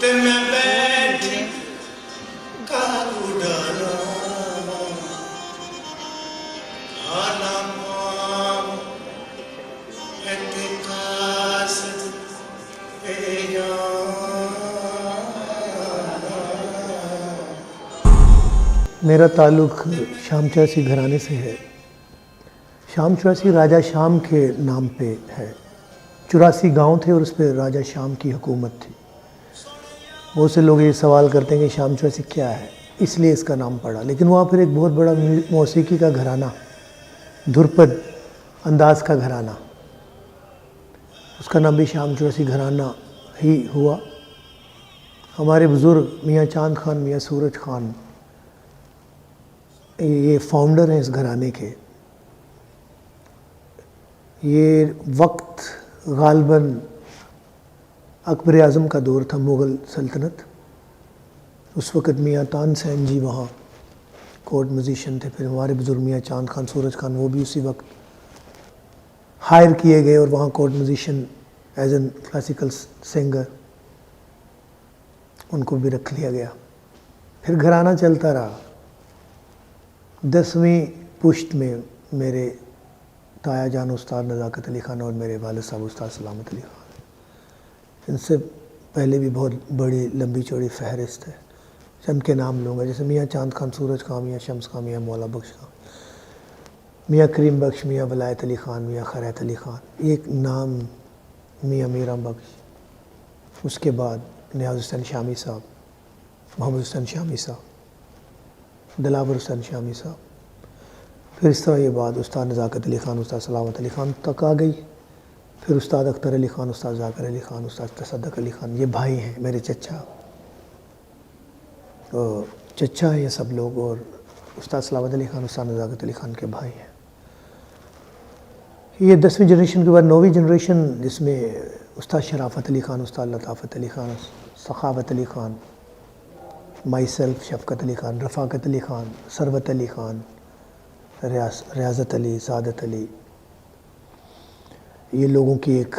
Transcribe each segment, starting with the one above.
تے میں بیٹھی کارو ڈالا آنا مام اعتقاصد میرا تعلق شام چوراسی گھرانے سے ہے۔ شام چوراسی راجہ شام کے نام پہ ہے۔ 84 گاؤں تھے اور اس پہ راجہ شام کی حکومت تھی۔ بہت سے لوگ یہ سوال کرتے ہیں کہ شام چوراسی کیا ہے، اس لیے اس کا نام پڑا، لیکن وہاں پھر ایک بہت بڑا موسیقی کا گھرانہ، دھرپد انداز کا گھرانہ، اس کا نام بھی شام چوراسی گھرانہ ہی ہوا۔ ہمارے بزرگ میاں چاند خان، میاں سورج خان یہ فاؤنڈر ہیں اس گھرانے کے۔ یہ وقت غالباً اکبر اعظم کا دور تھا، مغل سلطنت۔ اس وقت میاں تان سین جی وہاں کورٹ میوزیشین تھے، پھر ہمارے بزرگ میاں چاند خان، سورج خان، وہ بھی اسی وقت ہائر کیے گئے اور وہاں court musician as an classical singer ان کو بھی رکھ لیا گیا۔ پھر گھرانہ چلتا رہا۔ 10ویں پشت میں میرے تایا جان استاد نزاکت علی خان اور میرے والد صاحب استاد سلامت علی خان۔ ان سے پہلے بھی بہت بڑی لمبی چوڑی فہرست ہے، چند کے نام لوں گا، جیسے میاں چاند خان، سورج خان، میاں شمس خان، میاں مولا بخش خان، میاں کریم بخش، میاں ولایت علی خان، میاں خیرات علی خان، ایک نام میاں میرا بخش، اس کے بعد نیاز حسین شامی صاحب، محمد حسین شامی صاحب، دلاور حسین شامی صاحب، پھر اس طرح یہ بات استاد نزاکت علی خان، استاد سلامت علی خان تک آ گئی۔ پھر استاد اختر علی خان، استاد ذاکر علی خان، استاد تصدق علی خان، یہ بھائی ہیں میرے چچا، چچا ہیں یہ سب لوگ، اور استاد سلامت علی خان، استاد نزاکت علی خان کے بھائی ہیں۔ یہ 10ویں جنریشن کے بعد 9ویں جنریشن، جس میں استاد شرافت علی خان، استاد لطافت علی خان، سخاوت علی خان، مائی سیلف شفقت علی خان، رفاقت علی خان، ثروت علی خان، ریاضت علی، سعادت علی، یہ لوگوں کی ایک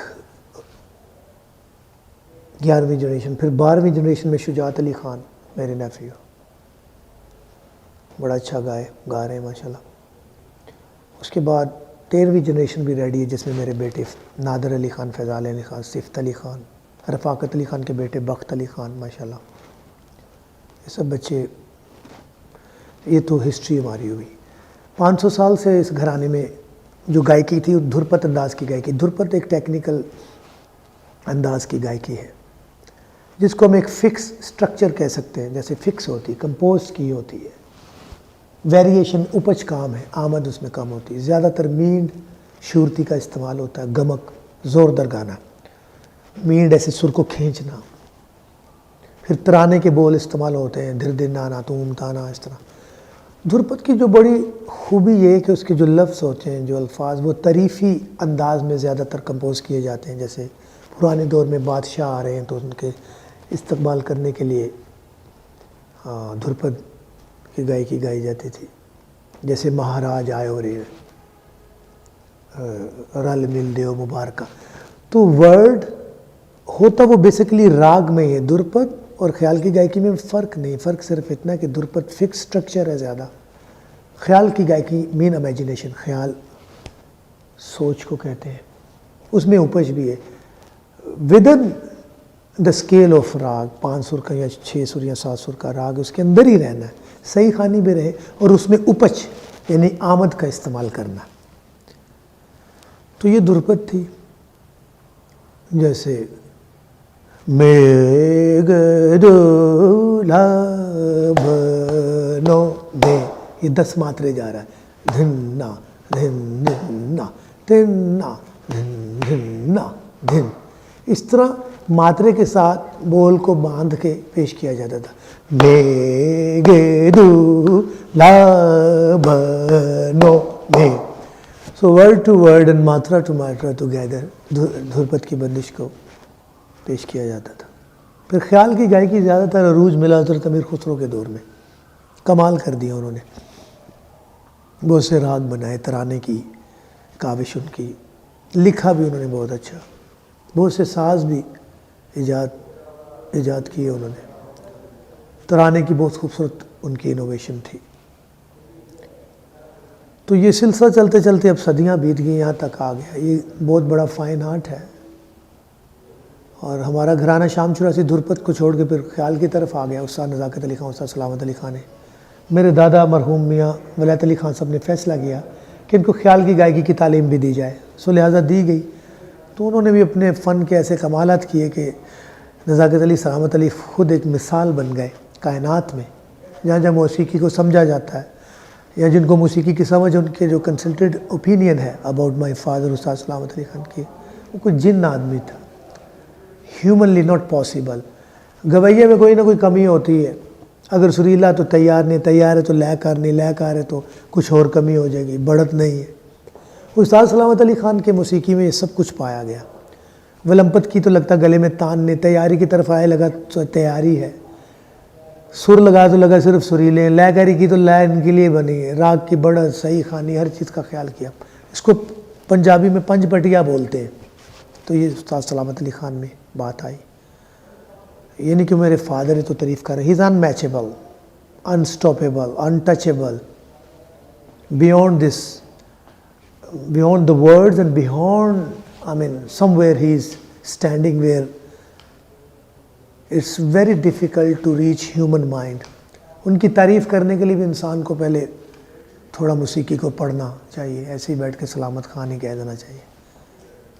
11ویں جنریشن۔ پھر 12ویں جنریشن میں شجاعت علی خان میرے نیفیو، بڑا اچھا گا رہے ہیں ماشاءاللہ۔ اس کے بعد 13ویں جنریشن بھی ریڈی ہے، جس میں میرے بیٹے نادر علی خان، فیضال علی خان، صفت علی خان، رفاقت علی خان کے بیٹے بخت علی خان ماشاءاللہ، یہ سب بچے۔ یہ تو ہسٹری ہماری ہوئی۔ 500 سال سے اس گھرانے میں جو گائیکی تھی، دھرپد انداز کی گائیکی۔ دھرپد ایک ٹیکنیکل انداز کی گائیکی ہے، جس کو ہم ایک فکس سٹرکچر کہہ سکتے ہیں، جیسے فکس ہوتی ہے، کمپوز کی ہوتی ہے، ویریشن اپج کام ہے، آمد اس میں کم ہوتی ہے، زیادہ تر مینڈ شورتی کا استعمال ہوتا ہے، گمک، زوردر گانا، مینڈ ایسے سر کو کھینچنا، پھر ترانے کے بول استعمال ہوتے ہیں، دھر دن نانا توم تانا، اس طرح۔ دھرپد کی جو بڑی خوبی یہ ہے کہ اس کے جو لفظ ہوتے ہیں، جو الفاظ، وہ تعریفی انداز میں زیادہ تر کمپوز کیے جاتے ہیں۔ جیسے پرانے دور میں بادشاہ آ رہے ہیں تو ان کے استقبال کرنے کے لیے دھرپد کی گائیکی گائی جاتی تھی، جیسے مہاراج آئے اور رل مل دیو مبارکہ۔ تو ورڈ ہوتا وہ بیسیکلی راگ میں ہے، دھرپد اور خیال کی گائیکی میں فرق نہیں، فرق صرف اتنا کہ دھرپد فکس سٹرکچر ہے زیادہ، خیال کی گائیکی مین امیجنیشن، خیال سوچ کو کہتے ہیں، اس میں اپج بھی ہے ودن دا اسکیل آف راگ، 5 سر کا یا 6 سر یا 7 سر کا راگ، اس کے اندر ہی رہنا ہے، صحیح خوانی بھی رہے، اور اس میں اپج یعنی آمد کا استعمال کرنا۔ تو یہ دھرپد تھی، جیسے میگ دولہ بنو میں، یہ 10 ماترے جا رہا ہے، دھنا دھن دھنا دھنا دھن دھنا دھن، اس طرح ماترے کے ساتھ بول کو باندھ کے پیش کیا جاتا تھا۔ میگ دولہ بنو میں، سو ورڈ ٹو ورڈ اینڈ ماترا ٹو ماترا ٹوگیدر دھرپد کی بندش کو پیش کیا جاتا تھا۔ پھر خیال کی گائیکی زیادہ تر عروج ملا حضرت امیر خسرو کے دور میں، کمال کر دیا انہوں نے، بہت سے راگ بنائے، ترانے کی کاوش ان کی، لکھا بھی انہوں نے بہت اچھا، بہت سے ساز بھی ایجاد کیے انہوں نے. ترانے کی بہت خوبصورت ان کی انوویشن تھی. تو یہ سلسلہ چلتے چلتے اب صدیاں بیت گئی، یہاں تک آ گیا. یہ بہت بڑا فائن آرٹ ہے. اور ہمارا گھرانہ شام چوراسی دھرپت کو چھوڑ کے پھر خیال کی طرف آ گیا. استاد نزاکت علی خان، استاد سلامت علی خان نے، میرے دادا مرحوم میاں ولایت علی خان صاحب نے فیصلہ کیا کہ ان کو خیال کی گائیکی کی تعلیم بھی دی جائے. سو لہٰذا دی گئی. تو انہوں نے بھی اپنے فن کے ایسے کمالات کیے کہ نزاکت علی، سلامت علی خود ایک مثال بن گئے کائنات میں. جہاں جہاں موسیقی کو سمجھا جاتا ہے یا جن کو موسیقی کی سمجھ، ان کے جو کنسلٹیڈ اوپینین ہے اباؤٹ مائی فادر استاد سلامت علی خان کی، وہ کوئی جن آدمی تھا. Humanly not possible. گویے میں کوئی نہ کوئی کمی ہوتی ہے. اگر سریلا تو تیار نہیں، تیار ہے تو لے کار نہیں، لے کار ہے تو کچھ اور کمی ہو جائے گی، بڑھت نہیں ہے. استاد سلامت علی خان کے موسیقی میں یہ سب کچھ پایا گیا. ولمپت کی تو لگتا گلے میں تان نہیں، تیاری کی طرف آئے لگا تو تیاری ہے. سر لگا تو لگا صرف سریلے. لے کاری کی تو لے ان کے لیے بنی ہے. راگ کی بڑھت، صحیح خانی، ہر چیز کا خیال کیا. اس کو پنجابی میں پنج پٹیا بولتے ہیں. تو یہ استاد سلامت علی خان میں بات آئی. یہ نہیں کہ میرے فادر ہے تو تعریف کر رہے. He is unmatchable, unstoppable, untouchable, beyond this, beyond the words and beyond somewhere he is standing where it's very difficult to reach human mind. ان کی تعریف کرنے کے لیے بھی انسان کو پہلے تھوڑا موسیقی کو پڑھنا چاہیے. ایسے ہی بیٹھ کے سلامت خان ہی کہہ دینا چاہیے.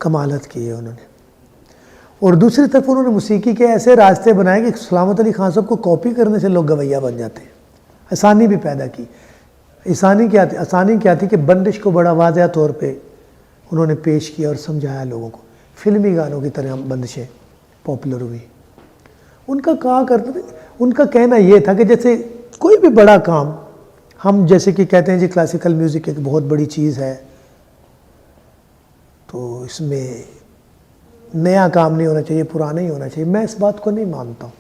کمالت کیے انہوں نے. اور دوسری طرف انہوں نے موسیقی کے ایسے راستے بنائے کہ سلامت علی خان صاحب کو کاپی کرنے سے لوگ گویہ بن جاتے ہیں. آسانی بھی پیدا کی. آسانی کیا تھی کہ بندش کو بڑا واضح طور پہ انہوں نے پیش کیا اور سمجھایا لوگوں کو. فلمی گانوں کی طرح بندشیں پاپولر ہوئی. ان کا کہنا یہ تھا کہ جیسے کوئی بھی بڑا کام، ہم جیسے کہ کہتے ہیں جی کلاسیکل میوزک ایک بہت بڑی چیز ہے، تو اس میں نیا کام نہیں ہونا چاہیے، پرانا ہی ہونا چاہیے. میں اس بات کو نہیں مانتا ہوں.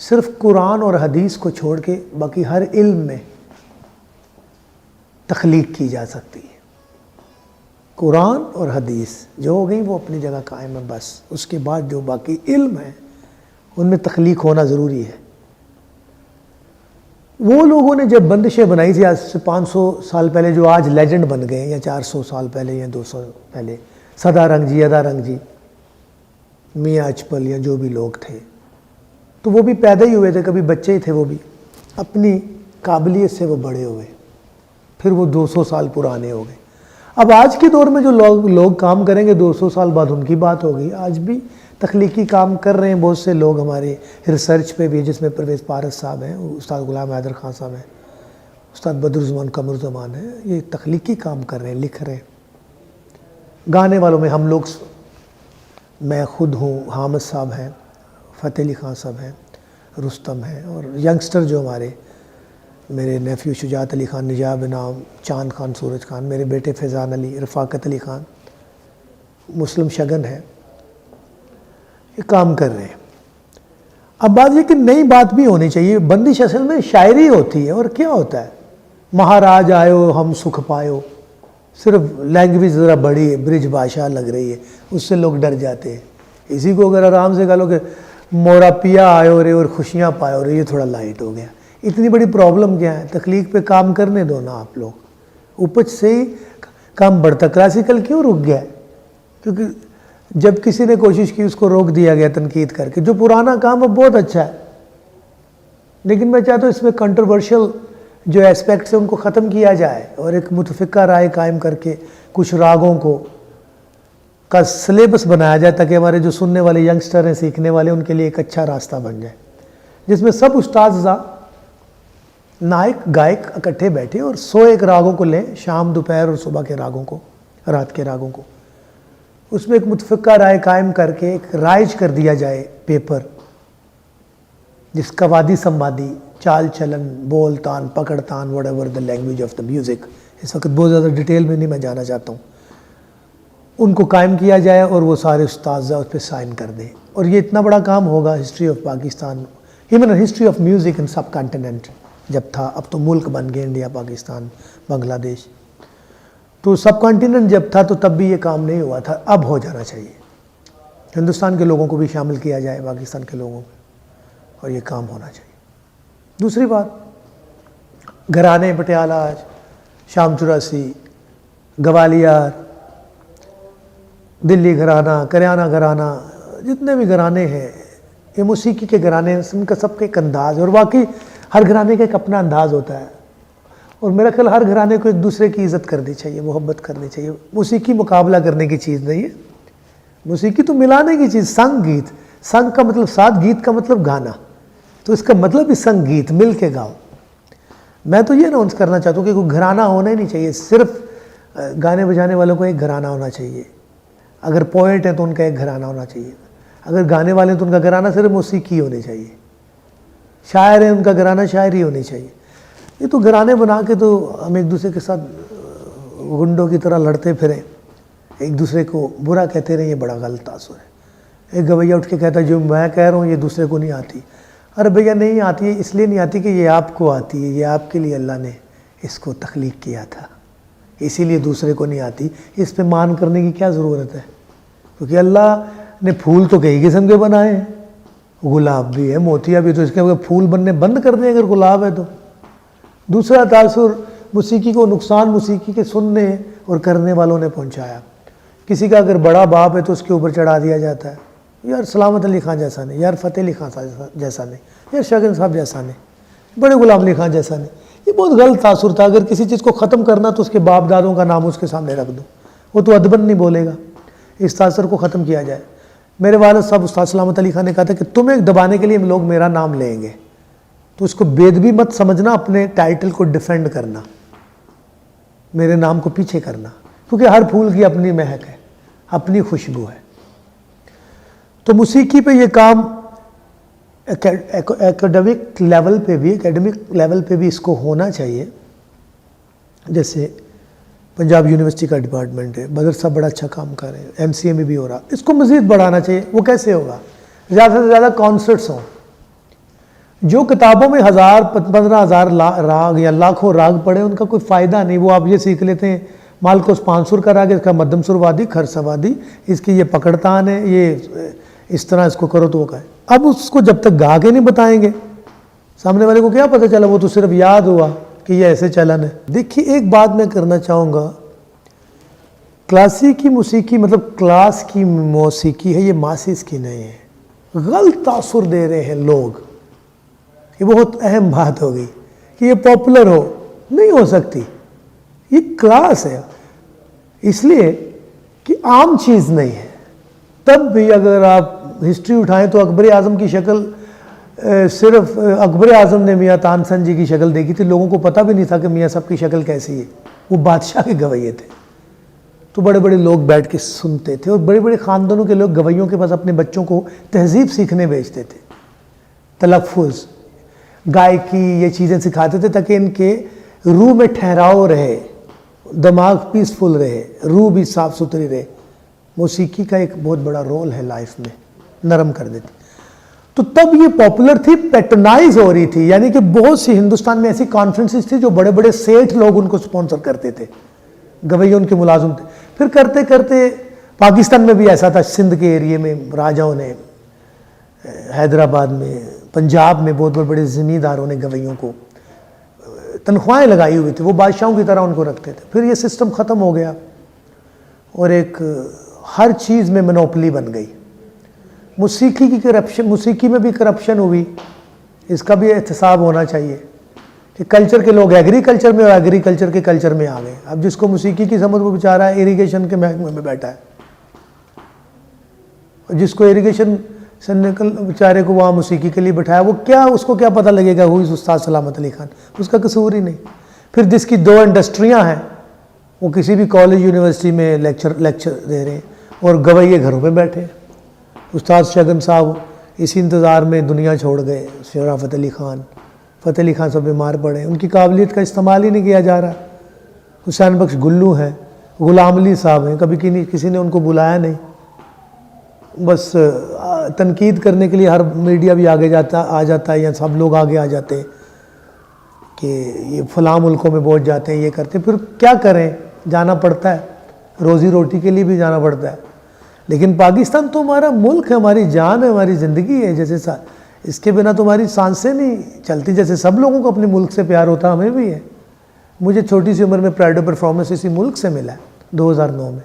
صرف قرآن اور حدیث کو چھوڑ کے باقی ہر علم میں تخلیق کی جا سکتی ہے. قرآن اور حدیث جو ہو گئی وہ اپنی جگہ قائم ہے. بس اس کے بعد جو باقی علم ہے ان میں تخلیق ہونا ضروری ہے. وہ لوگوں نے جب بندشیں بنائی تھی آج سے 500 سال پہلے، جو آج لیجنڈ بن گئے ہیں، یا 400 سال پہلے یا 200 پہلے، سدا رنگ جی، ادا رنگ جی، میاں اچپل یا جو بھی لوگ تھے، تو وہ بھی پیدا ہی ہوئے تھے، کبھی بچے ہی تھے. وہ بھی اپنی قابلیت سے وہ بڑے ہوئے، پھر وہ 200 سال پرانے ہو گئے. اب آج کے دور میں جو لوگ کام کریں گے 200 سال بعد ان کی بات ہوگی. آج بھی تخلیقی کام کر رہے ہیں بہت سے لوگ ہمارے ریسرچ پہ بھی، جس میں پرویز پارس صاحب ہیں، استاد غلام حیدر خان صاحب ہیں، استاد بدرالزمان قمرزمان ہیں. یہ تخلیقی کام کر رہے ہیں، لکھ رہے ہیں. گانے والوں میں ہم لوگ، میں خود ہوں، حامد صاحب ہیں، فتح علی خان صاحب ہیں، رستم ہیں، اور ینگسٹر جو ہمارے، میرے نیفیو شجاعت علی خان، نجاب انعام، چاند خان، سورج خان، میرے بیٹے فیضان علی، رفاقت علی خان، مسلم شگن ہے، یہ کام کر رہے ہیں. اب بات یہ کہ نئی بات بھی ہونی چاہیے. بندش اصل میں شاعری ہوتی ہے. اور کیا ہوتا ہے؟ مہاراج آئے ہم سکھ پایو، صرف لینگویج ذرا بڑی ہے، برج بھاشا لگ رہی ہے، اس سے لوگ ڈر جاتے ہیں. اسی کو اگر آرام سے کہہ لو کہ مورا پیا آئے رے اور خوشیاں پائے رے، یہ تھوڑا لائٹ ہو گیا. اتنی بڑی پرابلم کیا ہے؟ تخلیق پہ کام کرنے دو نا آپ لوگ. اپج سے ہی کام بڑھتا. کلاسیکل کیوں رک گیا ہے؟ کیونکہ جب کسی نے کوشش کی اس کو روک دیا گیا تنقید کر کے. جو پرانا کام اب بہت اچھا ہے، لیکن میں چاہتا ہوں اس میں کنٹروورشل جو ایسپیکٹس ہیں ان کو ختم کیا جائے اور ایک متفقہ رائے قائم کر کے کچھ راگوں کا سلیبس بنایا جائے تاکہ ہمارے جو سننے والے ینگسٹر ہیں، سیکھنے والے، ان کے لیے ایک اچھا راستہ بن جائے، جس میں سب استاذہ، نائک، گائک اکٹھے بیٹھے اور 101 راگوں کو لیں، شام، دوپہر اور صبح کے راگوں کو، رات کے راگوں کو. اس میں ایک متفقہ رائے قائم کر کے ایک رائج کر دیا جائے پیپر، جس کا وادی سموادی، چال چلن، بول تان، پکڑ تان، whatever the language of the music. اس وقت بہت زیادہ ڈیٹیل میں نہیں میں جانا چاہتا ہوں. ان کو قائم کیا جائے اور وہ سارے استاذہ اس پہ سائن کر دیں. اور یہ اتنا بڑا کام ہوگا history of Pakistan, even history of music in sub continent جب تھا. اب تو ملک بن گئے انڈیا، پاکستان، بنگلہ دیش. تو سب کانٹیننٹ جب تھا تو تب بھی یہ کام نہیں ہوا تھا. اب ہو جانا چاہیے. ہندوستان کے لوگوں کو بھی شامل کیا جائے پاکستان کے لوگوں میں، اور یہ کام ہونا چاہیے۔ دوسری بات، گھرانے پٹیالہ، شام 84، گوالیار، دلی گھرانہ، کریانہ گھرانہ، جتنے بھی گھرانے ہیں یہ موسیقی کے گھرانے ہیں، ان کا سب کا ایک انداز ہے، اور واقعی ہر گھرانے کا ایک اپنا انداز ہوتا ہے، اور میرا خیال ہر گھرانے کو ایک دوسرے کی عزت کرنی چاہیے، محبت کرنی چاہیے۔ موسیقی مقابلہ کرنے کی چیز نہیں ہے، موسیقی تو ملانے کی چیز۔ سنگ گیت، سنگ کا مطلب ساتھ، گیت کا مطلب گانا، تو اس کا مطلب ہی سنگ گیت، مل کے گاؤ۔ میں تو یہ اناؤنس کرنا چاہتا ہوں کہ کوئی گھرانہ ہونا ہی نہیں چاہیے، صرف گانے بجانے والوں کو ایک گھرانہ ہونا چاہیے، اگر پوئٹ ہیں تو ان کا ایک گھرانہ ہونا چاہیے، اگر گانے والے ہیں تو ان کا گھرانہ صرف موسیقی ہونی چاہیے، شاعر ہیں ان کا گھرانہ شاعری ہونی چاہیے۔ یہ تو گھرانے بنا کے تو ہم ایک دوسرے کے ساتھ گنڈوں کی طرح لڑتے پھریں، ایک دوسرے کو برا کہتے رہیں، یہ بڑا غلط تاثر ہے۔ ایک گویہ اٹھ کے کہتا ہے جو میں کہہ رہا ہوں یہ دوسرے کو نہیں آتی۔ ارے بھیا نہیں آتی ہے، اس لیے نہیں آتی کہ یہ آپ کو آتی ہے، یہ آپ کے لیے اللہ نے اس کو تخلیق کیا تھا، اسی لیے دوسرے کو نہیں آتی۔ اس پہ مان کرنے کی کیا ضرورت ہے؟ کیونکہ اللہ نے پھول تو کئی قسم کے بنائے ہیں، گلاب بھی ہے، موتیا بھی، تو اس کے پھول بننے بند کر دیں اگر گلاب ہے تو۔ دوسرا تاثر موسیقی کو نقصان موسیقی کے سننے اور کرنے والوں نے پہنچایا۔ کسی کا اگر بڑا باپ ہے تو اس کے اوپر چڑھا دیا جاتا ہے، یار سلامت علی خان جیسا نہیں، یار فتح علی خان جیسا نہیں، یار شگن صاحب جیسا نہیں، بڑے غلام علی خان جیسا نہیں۔ یہ بہت غلط تاثر تھا۔ اگر کسی چیز کو ختم کرنا تو اس کے باپ دادوں کا نام اس کے سامنے رکھ دو، وہ تو ادباً نہیں بولے گا۔ اس تاثر کو ختم کیا جائے۔ میرے والد صاحب استاد سلامت علی خان نے کہا تھا کہ تمہیں دبانے کے لیے لوگ میرا نام لیں گے، تو اس کو بےدبی مت سمجھنا، اپنے ٹائٹل کو ڈیفینڈ کرنا، میرے نام کو پیچھے کرنا، کیونکہ ہر پھول کی اپنی مہک ہے، اپنی خوشبو ہے۔ تو موسیقی پہ یہ کام اکیڈمک لیول پہ بھی اس کو ہونا چاہیے۔ جیسے پنجاب یونیورسٹی کا ڈپارٹمنٹ ہے، بدر صاحب بڑا اچھا کام کر رہے ہیں، ایم سی اے میں بھی ہو رہا، اس کو مزید بڑھانا چاہیے۔ وہ کیسے ہوگا؟ زیادہ سے زیادہ کانسرٹس ہوں۔ جو کتابوں میں 1000-15,000 راگ یا لاکھوں راگ پڑھے ان کا کوئی فائدہ نہیں۔ وہ آپ یہ سیکھ لیتے ہیں مالکوس 5 سر کا راگ ہے، اس کا مدھم سر وادی، خرسہ وادی، اس کی یہ پکڑتان ہے، یہ اس طرح اس کو کرو تو وہ کہے۔ اب اس کو جب تک گا کے نہیں بتائیں گے سامنے والے کو کیا پتہ چلا، وہ تو صرف یاد ہوا کہ یہ ایسے چلن ہے۔ دیکھیے ایک بات میں کرنا چاہوں گا، کلاسیکی موسیقی مطلب کلاس کی موسیقی ہے، یہ ماسز کی نہیں ہے۔ غلط تاثر دے رہے ہیں لوگ، یہ بہت اہم بات ہوگی کہ یہ پاپولر ہو، نہیں ہو سکتی، یہ کلاس ہے، اس لیے کہ عام چیز نہیں ہے۔ تب بھی اگر آپ ہسٹری اٹھائیں تو اکبر اعظم کی شکل صرف اکبر اعظم نے میاں تانسن جی کی شکل دیکھی تھی، لوگوں کو پتہ بھی نہیں تھا کہ میاں صاحب کی شکل کیسی ہے، وہ بادشاہ کے گویے تھے، تو بڑے بڑے لوگ بیٹھ کے سنتے تھے، اور بڑے بڑے خاندانوں کے لوگ گویوں کے پاس اپنے بچوں کو تہذیب سیکھنے بھیجتے تھے، تلفظ، گائکی، یہ چیزیں سکھاتے تھے تاکہ ان کے روح میں ٹھہراؤ رہے، دماغ پیسفل رہے، روح بھی صاف ستھری رہے۔ موسیقی کا ایک بہت بڑا رول ہے لائف میں، نرم کر دیتی۔ تو تب یہ پاپولر تھی، پیٹرنائز ہو رہی تھی، یعنی کہ بہت سی ہندوستان میں ایسی کانفرنسز تھی جو بڑے بڑے سیٹھ لوگ ان کو سپانسر کرتے تھے، گویے ان کے ملازم تھے۔ پھر کرتے کرتے پاکستان میں بھی ایسا تھا، سندھ کے ایریے میں راجاؤں نے، حیدرآباد میں، پنجاب میں بہت بڑے زمینداروں نے گویوں کو تنخواہیں لگائی ہوئی تھی، وہ بادشاہوں کی طرح ان کو رکھتے تھے۔ پھر یہ سسٹم ختم ہو گیا اور ایک ہر چیز میں منوپلی بن گئی۔ موسیقی کی کرپشن، موسیقی میں بھی کرپشن ہوئی، اس کا بھی احتساب ہونا چاہیے کہ کلچر کے لوگ ایگریکلچر میں اور ایگریکلچر کے کلچر میں آ گئے۔ اب جس کو موسیقی کی سمجھ وہ بیچارہ اریگیشن کے محکمے میں بیٹھا ہے، اور جس کو اریگیشن سے نکل بیچارے کو وہاں موسیقی کے لیے بٹھایا، وہ کیا، اس کو کیا پتہ لگے گا ہوئی استاد سلامت علی خان، اس کا قصور ہی نہیں۔ پھر جس کی 2 انڈسٹریاں ہیں وہ کسی بھی کالج یونیورسٹی میں لیکچر دے رہے ہیں، اور گویے گھروں میں بیٹھے۔ استاد شگن صاحب اسی انتظار میں دنیا چھوڑ گئے، شرافت علی خان، فتح علی خان سب بیمار پڑے، ان کی قابلیت کا استعمال ہی نہیں کیا جا رہا۔ حسین بخش گلو ہیں، غلام علی صاحب ہیں، کبھی کسی نے ان کو بلایا نہیں، بس تنقید کرنے کے لیے ہر میڈیا بھی آگے آ جاتا ہے، یا سب لوگ آگے آ جاتے ہیں کہ یہ فلاں ملکوں میں پہنچ جاتے ہیں، یہ کرتے ہیں۔ پھر کیا کریں، جانا پڑتا ہے، روزی روٹی کے لیے بھی جانا پڑتا ہے۔ لیکن پاکستان تو ہمارا ملک ہے, ہماری جان ہے, ہماری زندگی ہے. جیسے اس کے بنا تو ہماری سانسیں نہیں چلتی. جیسے سب لوگوں کو اپنے ملک سے پیار ہوتا ہمیں بھی ہے. مجھے چھوٹی سی عمر میں پرائڈ آف پرفارمنس اسی ملک سے ملا ہے, 2009 میں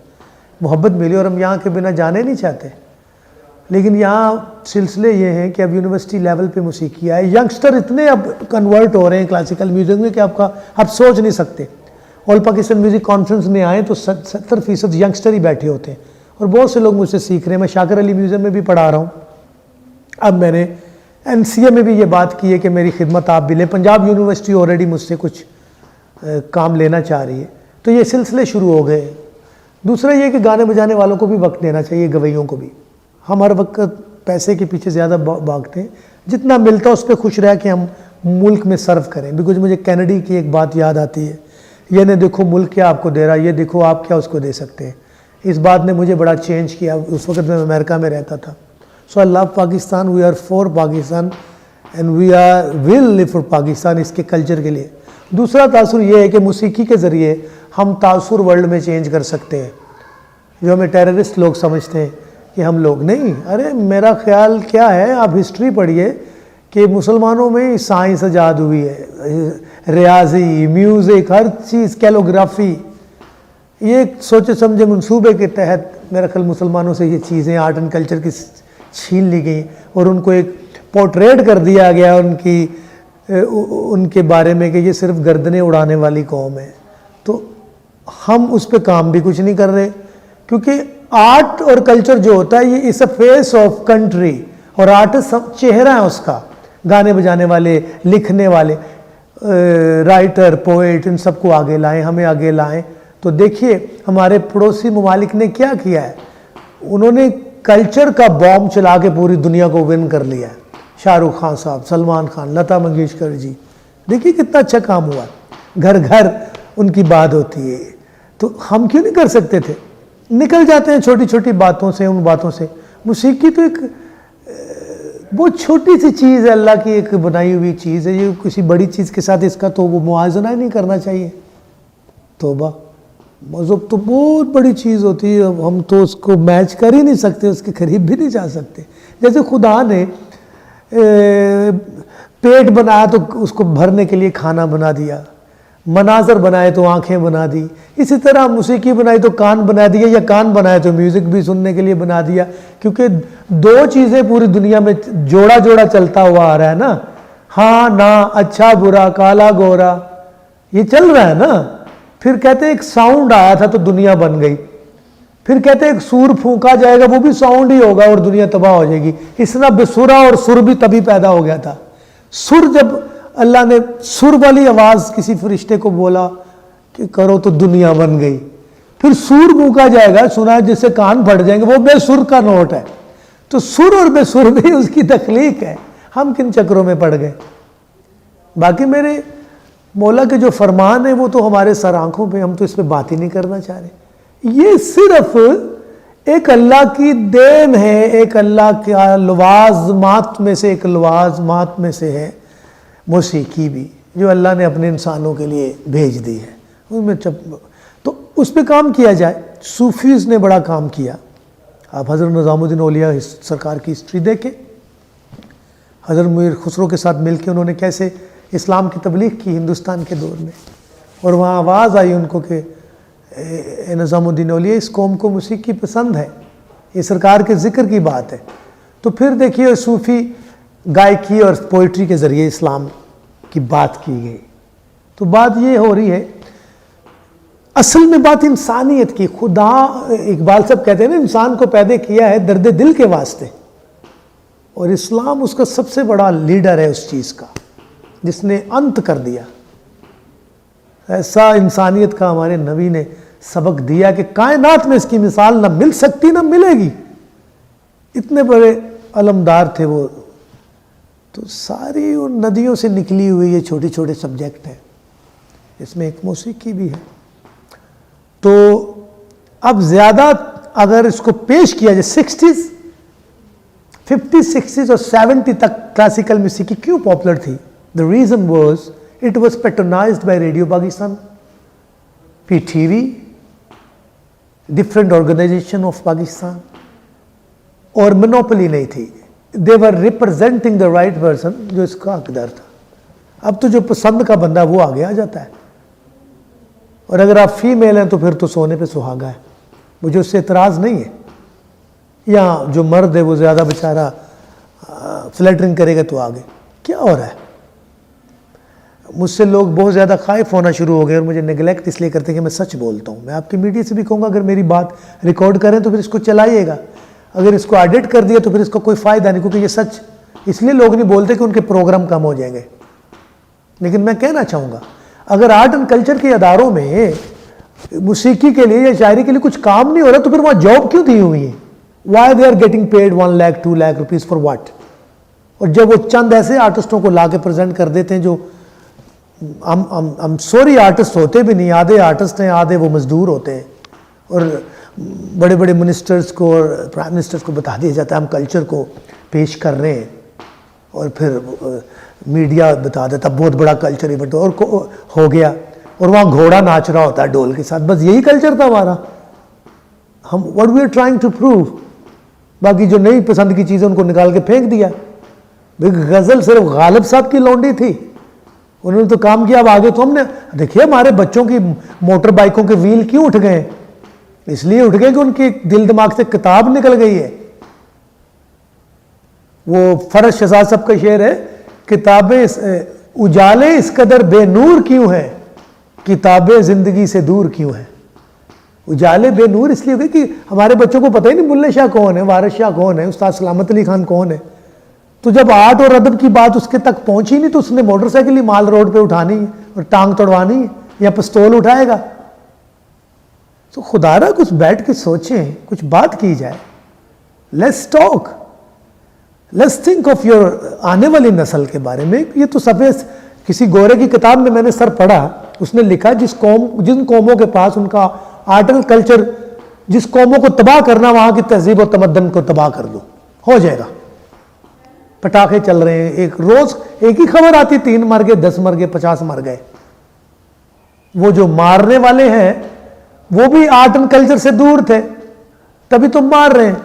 محبت ملی, اور ہم یہاں کے بنا جانے نہیں چاہتے. لیکن یہاں سلسلے یہ ہیں کہ اب یونیورسٹی لیول پہ موسیقی آئے, ینگسٹر اتنے اب کنورٹ ہو رہے ہیں کلاسیکل میوزک میں کہ آپ سوچ نہیں سکتے. آل پاکستان میوزک کانفرنس میں آئے تو 70% ینگسٹر ہی بیٹھے ہوتے ہیں, اور بہت سے لوگ مجھ سے سیکھ رہے ہیں. میں شاکر علی میوزیم میں بھی پڑھا رہا ہوں. اب میں نے NCA میں بھی یہ بات کی ہے کہ میری خدمت آپ بھی لیں. پنجاب یونیورسٹی آلریڈی مجھ سے کچھ کام لینا چاہ رہی ہے. تو یہ سلسلے شروع ہو گئے. دوسرا یہ کہ گانے بجانے والوں کو بھی وقت دینا چاہیے, گویوں کو بھی. ہم ہر وقت پیسے کے پیچھے زیادہ بھاگتے ہیں, جتنا ملتا ہے اس پہ خوش رہ کے ہم ملک میں سرو کریں. بیکاز مجھے کینیڈی کی ایک بات یاد آتی ہے, یہ نہ دیکھو ملک کیا آپ کو دے رہا, یہ دیکھو آپ کیا اس کو دے سکتے ہیں. اس بات نے مجھے بڑا چینج کیا. اس وقت میں امریکہ میں رہتا تھا. So I love Pakistan, we are for Pakistan and we are will live for Pakistan, اس کے کلچر کے لیے. دوسرا تاثر یہ ہے کہ موسیقی کے ذریعے ہم تاثر ورلڈ میں چینج کر سکتے ہیں. جو ہمیں ٹیررسٹ لوگ سمجھتے ہیں کہ ہم لوگ نہیں, ارے میرا خیال کیا ہے, آپ ہسٹری پڑھیے کہ مسلمانوں میں سائنس ایجاد ہوئی ہے, ریاضی, میوزک, ہر چیز, کیلوگرافی. یہ سوچے سمجھے منصوبے کے تحت میرا خیال مسلمانوں سے یہ چیزیں آرٹ اینڈ کلچر کی چھین لی گئیں, اور ان کو ایک پورٹریٹ کر دیا گیا ان کے بارے میں کہ یہ صرف گردنیں اڑانے والی قوم ہے. تو ہم اس پہ کام بھی کچھ نہیں کر رہے, کیونکہ آرٹ اور کلچر جو ہوتا ہے یہ اس اے فیس آف کنٹری, اور آرٹسٹ چہرہ ہے اس کا. گانے بجانے والے, لکھنے والے, رائٹر, پوئٹ, ان سب کو آگے لائیں, ہمیں آگے لائیں. تو دیکھیے ہمارے پڑوسی ممالک نے کیا کیا ہے, انہوں نے کلچر کا بوم چلا کے پوری دنیا کو ون کر لیا ہے. شاہ رخ خان صاحب, سلمان خان, لتا منگیشکر جی, دیکھیے کتنا اچھا کام ہوا. گھر گھر ان کی بات ہوتی ہے. تو ہم کیوں نہیں کر سکتے تھے؟ نکل جاتے ہیں چھوٹی چھوٹی باتوں سے, ان باتوں سے. موسیقی تو ایک بہت چھوٹی سی چیز ہے, اللہ کی ایک بنائی ہوئی چیز ہے. یہ کسی بڑی چیز کے ساتھ اس کا تو وہ موازنہ ہی نہیں کرنا چاہیے. توبہ, مذہب تو بہت بڑی چیز ہوتی ہے, ہم تو اس کو میچ کر ہی نہیں سکتے, اس کے قریب بھی نہیں جا سکتے. جیسے خدا نے پیٹ بنایا تو اس کو بھرنے کے لیے کھانا بنا دیا, مناظر بنائے تو آنکھیں بنا دی. اسی طرح موسیقی بنائی تو کان بنا دیا, یا کان بنائے تو میوزک بھی سننے کے لیے بنا دیا. کیونکہ دو چیزیں پوری دنیا میں جوڑا جوڑا چلتا ہوا آ رہا ہے نا, ہاں نا, اچھا برا, کالا گورا, یہ چل رہا ہے نا. پھر کہتے ہیں ایک ساؤنڈ آیا تھا تو دنیا بن گئی. پھر کہتے ہیں ایک سور پھونکا جائے گا, وہ بھی ساؤنڈ ہی ہوگا اور دنیا تباہ ہو جائے گی. اس طرح بسورا اور سر بھی تبھی پیدا ہو گیا تھا. سر, جب اللہ نے سر والی آواز کسی فرشتے کو بولا کہ کرو تو دنیا بن گئی. پھر سور پھونکا جائے گا, سنا جس سے کان پھٹ جائیں گے, وہ بے سر کا نوٹ ہے. تو سر اور بے سر بھی اس کی تخلیق ہے. ہم کن چکروں میں پڑ گئے. باقی میرے مولا کے جو فرمان ہے وہ تو ہمارے سر آنکھوں پہ, ہم تو اس پہ بات ہی نہیں کرنا چاہ رہے. یہ صرف ایک اللہ کی دین ہے, ایک اللہ کا لوازمات میں سے, ایک لوازمات میں سے ہے موسیقی بھی, جو اللہ نے اپنے انسانوں کے لیے بھیج دی ہے. اس میں تو اس پہ کام کیا جائے. صوفیز نے بڑا کام کیا. آپ حضرت نظام الدین اولیاء سرکار کی ہسٹری دیکھیں. حضرت میر خسرو کے ساتھ مل کے انہوں نے کیسے اسلام کی تبلیغ کی ہندوستان کے دور میں, اور وہاں آواز آئی ان کو کہ نظام الدین اولیاء, اس قوم کو موسیقی پسند ہے, یہ سرکار کے ذکر کی بات ہے. تو پھر دیکھیے صوفی گائکی اور پوئٹری کے ذریعے اسلام کی بات کی گئی. تو بات یہ ہو رہی ہے, اصل میں بات انسانیت کی. خدا, اقبال صاحب کہتے ہیں نا, انسان کو پیدا کیا ہے درد دل کے واسطے, اور اسلام اس کا سب سے بڑا لیڈر ہے اس چیز کا, جس نے انت کر دیا. ایسا انسانیت کا ہمارے نبی نے سبق دیا کہ کائنات میں اس کی مثال نہ مل سکتی نہ ملے گی. اتنے بڑے علمدار تھے وہ. تو ساری ان ندیوں سے نکلی ہوئی یہ چھوٹے چھوٹے سبجیکٹ ہیں, اس میں ایک موسیقی بھی ہے. تو اب زیادہ اگر اس کو پیش کیا جائے, 60s 50s 60s اور 70 تک کلاسیکل موسیقی کیوں پاپولر تھی؟ The reason was it was patronized by Radio Pakistan, PTV, different organization of Pakistan, اور منوپلی نہیں تھی. دے ور ریپرزینٹنگ دا رائٹ پرسن جو اس کا حقدار تھا. اب تو جو پسند کا بندہ وہ آگے آ جاتا ہے, اور اگر آپ فیمیل ہیں تو پھر تو سونے پہ سہاگا ہے, مجھے اس سے اعتراض نہیں ہے. یا جو مرد ہے وہ زیادہ بیچارہ فلیٹرنگ کرے گا تو آگے. کیا ہو رہا ہے؟ مجھ سے لوگ بہت زیادہ خائف ہونا شروع ہو گئے اور مجھے نگلیکٹ اس لیے کرتے ہیں کہ میں سچ بولتا ہوں. میں آپ کی میڈیا سے بھی کہوں گا اگر میری بات ریکارڈ کریں تو پھر اس کو چلائیے گا, اگر اس کو ایڈٹ کر دیا تو پھر اس کا کوئی فائدہ نہیں, کیونکہ یہ سچ اس لیے لوگ نہیں بولتے کہ ان کے پروگرام کم ہو جائیں گے. لیکن میں کہنا چاہوں گا اگر آرٹ اینڈ کلچر کے اداروں میں موسیقی کے لیے یا شاعری کے لیے کچھ کام نہیں ہو رہا تو پھر وہاں جاب کیوں دی ہوئی ہے؟ Why they are getting paid 1 lakh 2 lakh rupees for what? اور جب وہ چند ایسے آرٹسٹوں کو لا کے پریزنٹ کر دیتے ہیں جو ہم سوری آرٹسٹ ہوتے بھی نہیں, آدھے آرٹسٹ ہیں آدھے وہ مزدور ہوتے ہیں, اور بڑے بڑے منسٹرز کو اور پرائم منسٹرز کو بتا دیا جاتا ہے ہم کلچر کو پیش کر رہے ہیں, اور پھر میڈیا بتا دیتا بہت بڑا کلچر ایونٹ اور ہو گیا, اور وہاں گھوڑا ناچ رہا ہوتا ہے ڈول کے ساتھ. بس یہی کلچر تھا ہمارا. ہم what we are trying to prove. باقی جو نہیں پسند کی چیزیں ان کو نکال کے پھینک دیا. غزل صرف غالب صاحب کی لونڈی تھی, انہوں نے تو کام کیا. اب آگے تو ہم نے دیکھیے ہمارے بچوں کی موٹر بائکوں کے ویل کیوں اٹھ گئے؟ اس لیے اٹھ گئے کہ ان کی دل دماغ سے کتاب نکل گئی ہے. وہ فرش شہزاد صاحب کا شعر ہے, کتابیں اجالے اس قدر بے نور کیوں ہیں, کتابیں زندگی سے دور کیوں ہیں. اجالے بے نور اس لیے ہو گئے کہ ہمارے بچوں کو پتہ ہی نہیں بلے شاہ کون ہے, وارث شاہ کون ہے, استاد سلامت علی خان کون ہے. تو جب آرٹ اور ادب کی بات اس کے تک پہنچی نہیں تو اس نے موٹر سائیکل ہی مال روڈ پہ اٹھانی ہے اور ٹانگ توڑوانی ہے یا پستول اٹھائے گا. تو خدا را کچھ بیٹھ کے سوچیں, کچھ بات کی جائے. Let's talk, let's think of your آنے والی نسل کے بارے میں. یہ تو سفید کسی گورے کی کتاب میں نے سر پڑھا, اس نے لکھا جن قوموں کے پاس ان کا آرٹ اینڈ کلچر, جس قوموں کو تباہ کرنا وہاں کی تہذیب و تمدن کو تباہ کر دو, ہو جائے گا. پٹاخے چل رہے ہیں, ایک روز ایک ہی خبر آتی, 3 مر گئے 10 مر گئے 50 مر گئے. وہ جو مارنے والے ہیں وہ بھی آرٹ اینڈ کلچر سے دور تھے, تبھی تو مار رہے ہیں.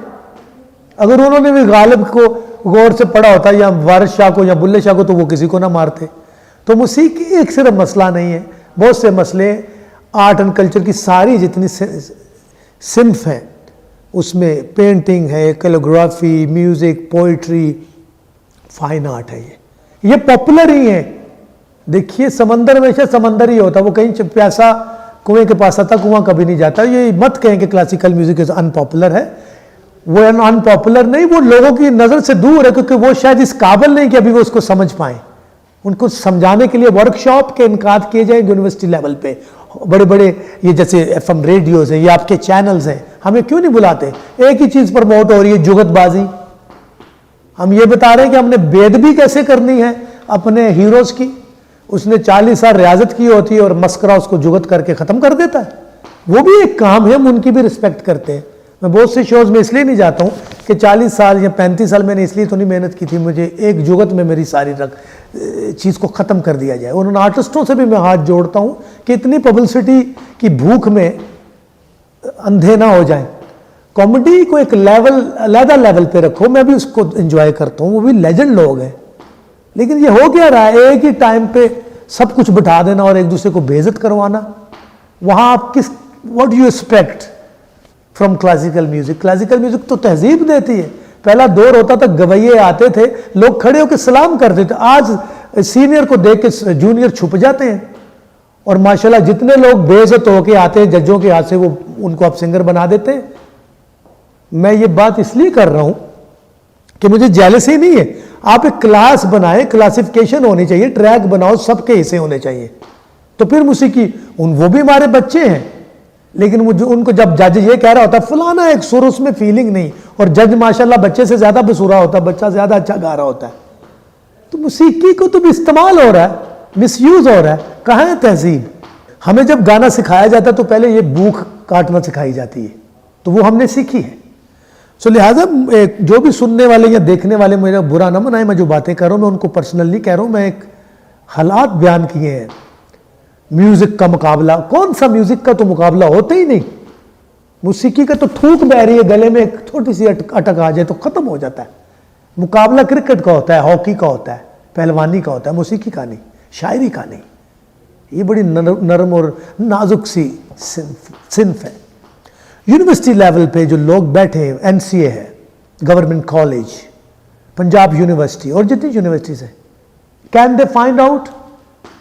اگر انہوں نے بھی غالب کو غور سے پڑھا ہوتا یا وارث شاہ کو یا بلے شاہ کو تو وہ کسی کو نہ مارتے. تو موسیقی ایک صرف مسئلہ نہیں ہے, بہت سے مسئلے آرٹ اینڈ کلچر کی ساری جتنی صنف ہیں اس میں پینٹنگ ہے, calligraphy, music, poetry, fine art ہے. یہ پاپولر ہی ہے. دیکھیے سمندر ہمیشہ سمندر ہی ہوتا, وہ کہیں پیاسا کنویں کے پاس آتا کنواں کبھی نہیں جاتا. یہ مت کہیں کہ کلاسیکل میوزک ان پاپولر ہے, وہ ان پاپولر نہیں, وہ لوگوں کی نظر سے دور ہے کیونکہ وہ شاید اس قابل نہیں کہ ابھی وہ اس کو سمجھ پائیں. ان کو سمجھانے کے لیے ورکشاپ کے انعقاد کیے جائیں یونیورسٹی لیول پہ. بڑے بڑے یہ جیسے ایف ایم ریڈیوز ہیں, یہ آپ کے چینلز ہیں, ہمیں کیوں نہیں بلاتے؟ ایک ہی چیز پروموٹ ہو رہی ہے, جگت بازی. ہم یہ بتا رہے ہیں کہ ہم نے بید بھی کیسے کرنی ہے اپنے ہیروز کی. اس نے 40 سال ریاضت کی ہوتی ہے اور مسکرہ اس کو جگت کر کے ختم کر دیتا ہے. وہ بھی ایک کام ہے, ہم ان کی بھی رسپیکٹ کرتے ہیں. میں بہت سے شوز میں اس لیے نہیں جاتا ہوں کہ 40 سال یا 35 سال میں نے اس لیے تو نہیں محنت کی تھی, مجھے ایک جگت میں میری ساری چیز کو ختم کر دیا جائے. اور ان آرٹسٹوں سے بھی میں ہاتھ جوڑتا ہوں کہ اتنی پبلسٹی کی بھوک میں اندھے نہ ہو جائیں. کامیڈی کو ایک لیول علیحدہ لیول پہ رکھو, میں بھی اس کو انجوائے کرتا ہوں, وہ بھی لیجنڈ لوگ ہیں. لیکن یہ ہو کیا رہا ہے, ایک ہی ٹائم پہ سب کچھ بٹھا دینا اور ایک دوسرے کو بے عزت کروانا. وہاں آپ what do you expect from classical music? Classical music تو تہذیب دیتی ہے. پہلا دور ہوتا تھا گویے آتے تھے, لوگ کھڑے ہو کے سلام کرتے تھے. آج سینئر کو دیکھ کے جونیئر چھپ جاتے ہیں, اور ماشاءاللہ جتنے لوگ بے عزت ہو کے آتے ہیں ججوں کے ہاتھ سے وہ ان کو آپ سنگر بنا دیتے ہیں. میں یہ بات اس لیے کر رہا ہوں کہ مجھے جیلسی نہیں ہے. آپ ایک کلاس بنائیں, کلاسیفیکیشن ہونی چاہیے, ٹریک بناؤ, سب کے حصے ہونے چاہیے. تو پھر موسیقی وہ بھی ہمارے بچے ہیں, لیکن ان کو جب جج یہ کہہ رہا ہوتا فلانا ایک سر, اس میں فیلنگ نہیں, اور جج ماشاءاللہ بچے سے زیادہ بسورا ہوتا ہے, بچہ زیادہ اچھا گا رہا ہوتا ہے. تو موسیقی کو تو بھی استعمال ہو رہا ہے, مس یوز ہو رہا ہے. کہاں ہے تہذیب؟ ہمیں جب گانا سکھایا جاتا ہے تو پہلے یہ بھوک کاٹنا سکھائی جاتی ہے, تو وہ ہم نے سیکھی ہے. سو لہٰذا جو بھی سننے والے یا دیکھنے والے میرا برا نہ منائے, میں جو باتیں کر رہا ہوں میں ان کو پرسنلی کہہ رہا ہوں. میں ایک حالات بیان کیے ہیں. میوزک کا مقابلہ, کون سا میوزک کا تو مقابلہ ہوتا ہی نہیں. موسیقی کا تو تھوک بہ رہی ہے گلے میں ایک چھوٹی سی اٹک آ جائے تو ختم ہو جاتا ہے. مقابلہ کرکٹ کا ہوتا ہے, ہاکی کا ہوتا ہے, پہلوانی کا ہوتا ہے, موسیقی کا نہیں, شاعری کا نہیں. یہ بڑی نرم اور نازک سی صنف ہے. یونیورسٹی لیول پہ جو لوگ بیٹھے ہیں, این سی اے ہے, گورنمنٹ کالج, پنجاب یونیورسٹی اور جتنی یونیورسٹیز ہیں, کین دے فائنڈ آؤٹ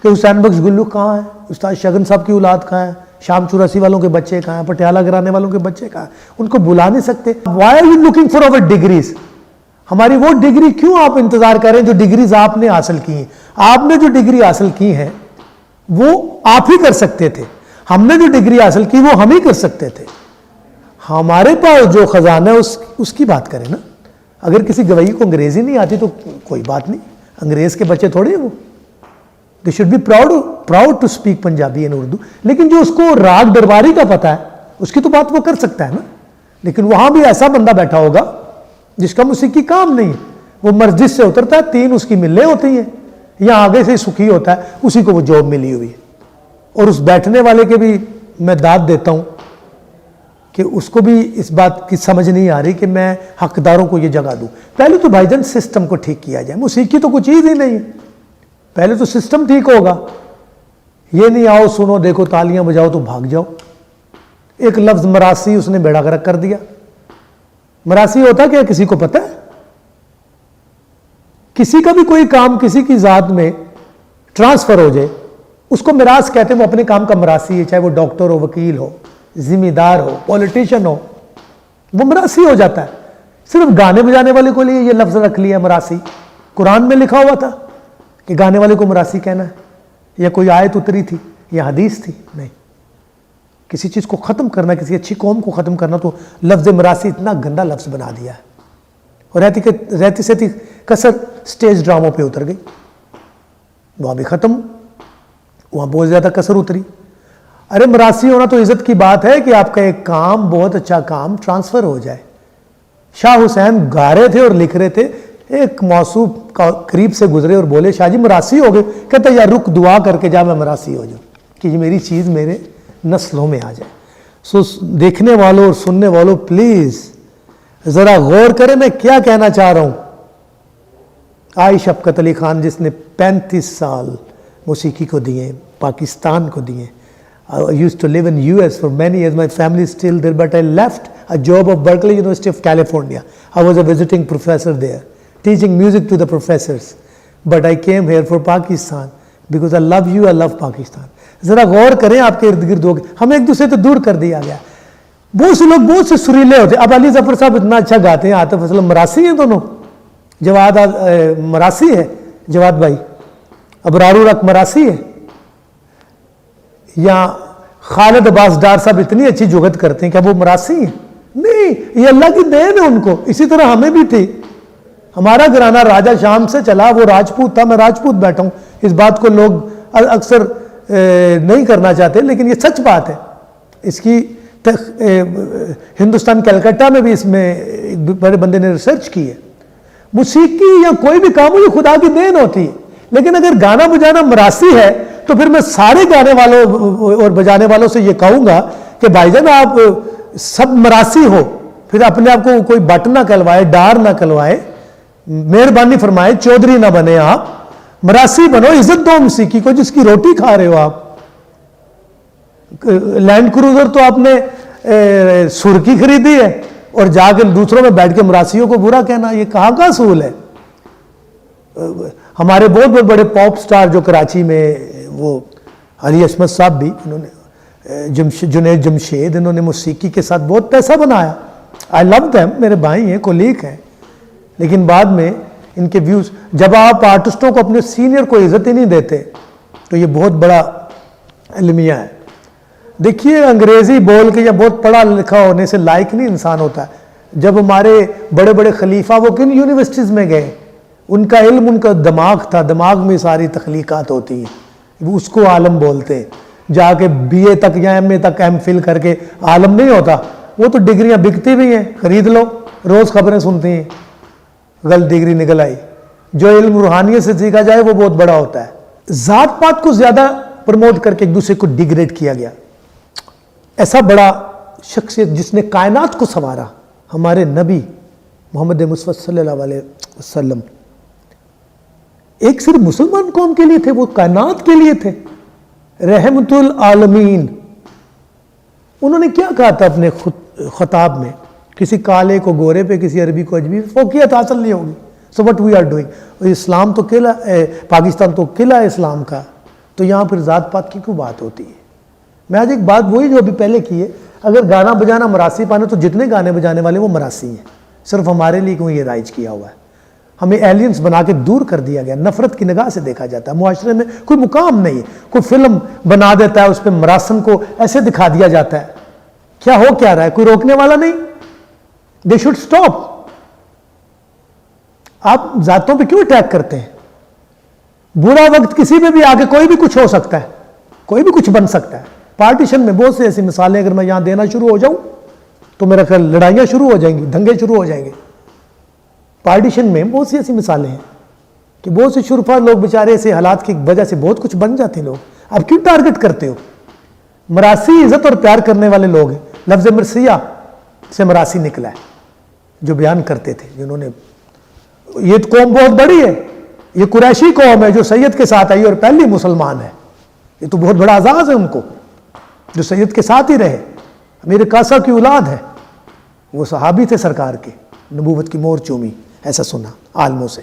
کہ حسین بخش گلو کہاں ہے, استاد شگن صاحب کی اولاد کہاں ہے, شام 84 والوں کے بچے کہاں ہیں, پٹیالہ گرانے والوں کے بچے کہاں ہیں؟ ان کو بلا نہیں سکتے. Why are you looking for our degrees? ہماری وہ ڈگری کیوں آپ انتظار کر رہے ہیں جو ڈگریز آپ نے حاصل کی ہیں؟ آپ نے جو ڈگری حاصل کی ہیں وہ آپ ہی کر سکتے تھے. ہم نے جو ڈگری حاصل کی وہ ہم ہی کر سکتے تھے. ہمارے پاس جو خزانہ ہے اس کی بات کریں نا. اگر کسی گوئی کو انگریزی نہیں آتی تو کوئی بات نہیں, انگریز کے بچے تھوڑے ہیں وہ. They should be proud to speak Punjabi and Urdu. لیکن جو اس کو راگ درباری کا پتہ ہے اس کی تو بات وہ کر سکتا ہے نا. لیکن وہاں بھی ایسا بندہ بیٹھا ہوگا جس کا موسیقی کام نہیں ہے, وہ مسجد سے اترتا ہے, 3 اس کی ملیں ہوتی ہیں, یا آگے سے سکھی ہوتا ہے, اسی کو وہ جاب ملی ہوئی ہے. اور اس بیٹھنے والے کے بھی میں داد دیتا ہوں کہ اس کو بھی اس بات کی سمجھ نہیں آ رہی کہ میں حقداروں کو یہ جگہ دوں. پہلے تو بھائی جان سسٹم کو ٹھیک کیا جائے. موسیقی تو کوئی چیز ہی نہیں ہے, پہلے تو سسٹم ٹھیک ہوگا. یہ نہیں آؤ سنو دیکھو تالیاں بجاؤ تو بھاگ جاؤ. ایک لفظ مراسی اس نے بیڑا گرک کر دیا. مراسی ہوتا کیا کسی کو پتہ ہے؟ کسی کا بھی کوئی کام کسی کی ذات میں ٹرانسفر ہو جائے اس کو میراث کہتے ہیں. وہ اپنے کام کا مراثی ہے, چاہے وہ ڈاکٹر ہو, وکیل ہو, ذمہ دار ہو, پولیٹیشین ہو, وہ مراثی ہو جاتا ہے. صرف گانے بجانے والے کو لیے یہ لفظ رکھ لیا مراثی. قرآن میں لکھا ہوا تھا کہ گانے والے کو مراثی کہنا ہے, یا کوئی آیت اتری تھی یا حدیث تھی؟ نہیں. کسی چیز کو ختم کرنا, کسی اچھی قوم کو ختم کرنا, تو لفظ مراثی اتنا گندا لفظ بنا دیا ہے. اور رہتی سہتی کثر سٹیج ڈراموں پہ اتر گئی, وہاں بھی ختم, وہاں بہت زیادہ کثر اتری. ارے مراثی ہونا تو عزت کی بات ہے کہ آپ کا ایک کام, بہت اچھا کام ٹرانسفر ہو جائے. شاہ حسین گا رہے تھے اور لکھ رہے تھے, ایک موصوف قریب سے گزرے اور بولے شاہ جی مراثی ہو گئے. کہتا یار رک دعا کر کے جا میں مراثی ہو جاؤں کہ یہ میری چیز میرے نسلوں میں آ جائے. سو دیکھنے والوں اور سننے والوں پلیز ذرا غور کریں میں کیا کہنا چاہ رہا ہوں. آئی شفقت علی خان جس نے 35 سال موسیقی کو دیے, پاکستان کو دیے. I used to live in US for many years. My family is still there, but I left a job of Berkeley University of California. I was a visiting professor there, teaching music to the professors. But I came here for Pakistan because I love you, I love Pakistan. ذرا غور کریں آپ کے ارد گرد ہوگے, ہمیں ایک دوسرے سے دور کر دیا گیا. بہت سے لوگ بہت سے سریلے ہوتے ہیں. اب علی ظفر صاحب اتنا اچھا گاتے ہیں, عاطف اسلم مراثی ہیں دونوں, جواد مراثی ہے جواد بھائی, ابرار الحق مراثی ہے, یا خالد عباس ڈار صاحب اتنی اچھی جگت کرتے ہیں, کیا وہ مراثی ہیں؟ نہیں, یہ اللہ کی دین ہے ان کو. اسی طرح ہمیں بھی تھی. ہمارا گھرانہ راجہ شام سے چلا, وہ راجپوت تھا, میں راجپوت بیٹھا ہوں. اس بات کو لوگ اکثر نہیں کرنا چاہتے لیکن یہ سچ بات ہے. اس کی ہندوستان کلکتہ میں بھی اس میں بڑے بندے نے ریسرچ کی ہے. موسیقی یا کوئی بھی کام ہو یہ خدا کی دین ہوتی ہے. لیکن اگر گانا بجانا مراثی ہے تو پھر میں سارے گانے والوں اور بجانے والوں سے یہ کہوں گا کہ بھائی جان آپ سب مراثی ہو, پھر اپنے آپ کو کوئی بٹ نہ کلوائے, ڈار نہ کلوائے, مہربانی فرمائے چودھری نہ بنے, آپ مراثی بنو, عزت دو موسیقی کو جس کی روٹی کھا رہے ہو آپ. لینڈ کروزر تو آپ نے سر کی خریدی ہے اور جا کے دوسروں میں بیٹھ کے مراسیوں کو برا کہنا, یہ کہاں کا اصول ہے؟ ہمارے بہت بڑے پاپ سٹار جو کراچی میں, وہ علی عصمت صاحب بھی, انہوں نے جنید جمشید, انہوں نے موسیقی کے ساتھ بہت پیسہ بنایا. آئی لو دیم, میرے بھائی ہیں, کولیگ ہیں. لیکن بعد میں ان کے ویوز, جب آپ آرٹسٹوں کو اپنے سینئر کو عزت ہی نہیں دیتے تو یہ بہت بڑا المیہ ہے. دیکھیے انگریزی بول کے یا بہت پڑھا لکھا ہونے سے لائق نہیں انسان ہوتا ہے. جب ہمارے بڑے بڑے خلیفہ وہ کن یونیورسٹیز میں گئے, ان کا علم, ان کا دماغ تھا, دماغ میں ساری تخلیقات ہوتی ہیں, وہ اس کو عالم بولتے ہیں. جا کے بی اے تک یا ایم اے تک ایم فل کر کے عالم نہیں ہوتا. وہ تو ڈگریاں بکتی بھی ہیں, خرید لو, روز خبریں سنتے ہیں غلط ڈگری نکل آئی. جو علم روحانیت سے سیکھا جائے وہ بہت بڑا ہوتا ہے. ذات پات کو زیادہ پروموٹ کر کے ایک دوسرے کو ڈیگریڈ کیا گیا, ایسا بڑا شخصیت جس نے کائنات کو سنوارا، ہمارے نبی محمد مصطفیٰ صلی اللہ علیہ وسلم ایک صرف مسلمان قوم کے لیے تھے، وہ کائنات کے لیے تھے، رحمت العالمین۔ انہوں نے کیا کہا تھا اپنے خطاب میں؟ کسی کالے کو گورے پہ، کسی عربی کو اجمی پہ فوقیت حاصل نہیں ہوگی۔ So what we are doing, اسلام تو قلعہ، پاکستان تو قلعہ اسلام کا، تو یہاں پھر ذات پات کی کیوں بات ہوتی ہے؟ میں آج ایک بات وہی جو ابھی پہلے کی ہے، اگر گانا بجانا مراسی پانا تو جتنے گانے بجانے والے وہ مراسی ہیں، صرف ہمارے لیے کیوں یہ رائج کیا ہوا ہے؟ ہمیں ایلینز بنا کے دور کر دیا گیا، نفرت کی نگاہ سے دیکھا جاتا ہے، معاشرے میں کوئی مقام نہیں ہے، کوئی فلم بنا دیتا ہے اس پہ مراسم کو ایسے دکھا دیا جاتا ہے، کیا ہو کیا رہا ہے؟ کوئی روکنے والا نہیں۔ They should stop. آپ ذاتوں پہ کیوں اٹیک کرتے ہیں؟ برا وقت کسی پہ بھی آگے کوئی بھی کچھ ہو سکتا ہے، کوئی بھی کچھ بن سکتا ہے۔ پارٹیشن میں بہت سی ایسی مثالیں اگر میں یہاں دینا شروع ہو جاؤں تو میرا خیال لڑائیاں شروع ہو جائیں گی، دنگے شروع ہو جائیں گے۔ پارٹیشن میں بہت سی ایسی مثالیں ہیں کہ بہت سے شرفا لوگ بیچارے ایسے حالات کی وجہ سے بہت کچھ بن جاتے ہیں لوگ۔ آپ کیوں ٹارگٹ کرتے ہو؟ مراسی عزت اور پیار کرنے والے لوگ ہیں، لفظ مرثیہ سے مراسی نکلا ہے، جو بیان کرتے تھے، جنہوں نے، یہ قوم بہت بڑی ہے، یہ قریشی قوم ہے جو سید کے ساتھ آئی اور پہلی مسلمان ہے، یہ تو بہت بڑا اعزاز ہے ان کو جو سید کے ساتھ ہی رہے، امیر کاسا کی اولاد ہے، وہ صحابی تھے سرکار کے، نبوت کی مور چومی، ایسا سنا عالموں سے۔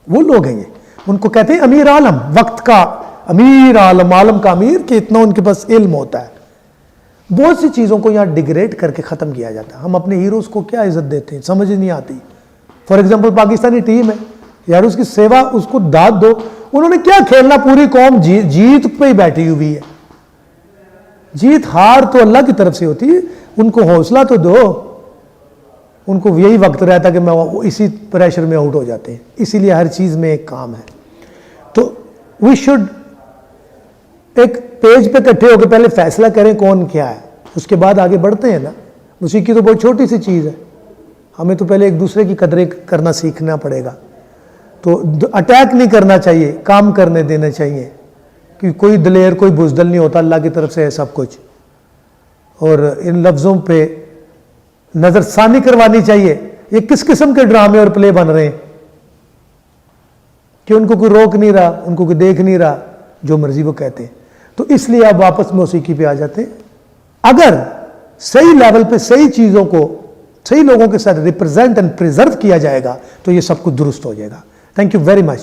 وہ لوگ ہیں یہ، ان کو کہتے ہیں امیر عالم، وقت کا امیر عالم، عالم کا امیر، کہ اتنا ان کے پاس علم ہوتا ہے۔ بہت سی چیزوں کو یہاں ڈیگریڈ کر کے ختم کیا جاتا ہے۔ ہم اپنے ہیروز کو کیا عزت دیتے ہیں سمجھ نہیں آتی۔ فار ایگزامپل پاکستانی ٹیم ہے یار، اس کی سیوا، اس کو داد دو۔ انہوں نے کیا کھیلنا، پوری قوم جیت پہ ہی بیٹھی ہوئی ہے۔ جیت ہار تو اللہ کی طرف سے ہوتی ہے، ان کو حوصلہ تو دو۔ ان کو یہی وقت رہتا کہ میں اسی پریشر میں آؤٹ ہو جاتے ہیں۔ اسی لیے ہر چیز میں ایک کام ہے۔ تو وی شوڈ ایک پیج پہ اکٹھے ہو کے پہلے فیصلہ کریں کون کیا ہے، اس کے بعد آگے بڑھتے ہیں نا۔ موسیقی تو بہت چھوٹی سی چیز ہے، ہمیں تو پہلے ایک دوسرے کی قدریں کرنا سیکھنا پڑے گا۔ تو اٹیک نہیں کرنا چاہیے، کام کرنے دینا چاہیے، کہ کوئی دلیر کوئی بزدل نہیں ہوتا، اللہ کی طرف سے ہے سب کچھ۔ اور ان لفظوں پہ نظر ثانی کروانی چاہیے۔ یہ کس قسم کے ڈرامے اور پلے بن رہے ہیں کہ ان کو کوئی روک نہیں رہا، ان کو کوئی دیکھ نہیں رہا، جو مرضی وہ کہتے ہیں۔ تو اس لیے آپ واپس موسیقی پہ آ جاتے ہیں۔ اگر صحیح لیول پہ صحیح چیزوں کو صحیح لوگوں کے ساتھ ریپرزینٹ اینڈ پریزرو کیا جائے گا تو یہ سب کچھ درست ہو جائے گا۔ Thank you very much.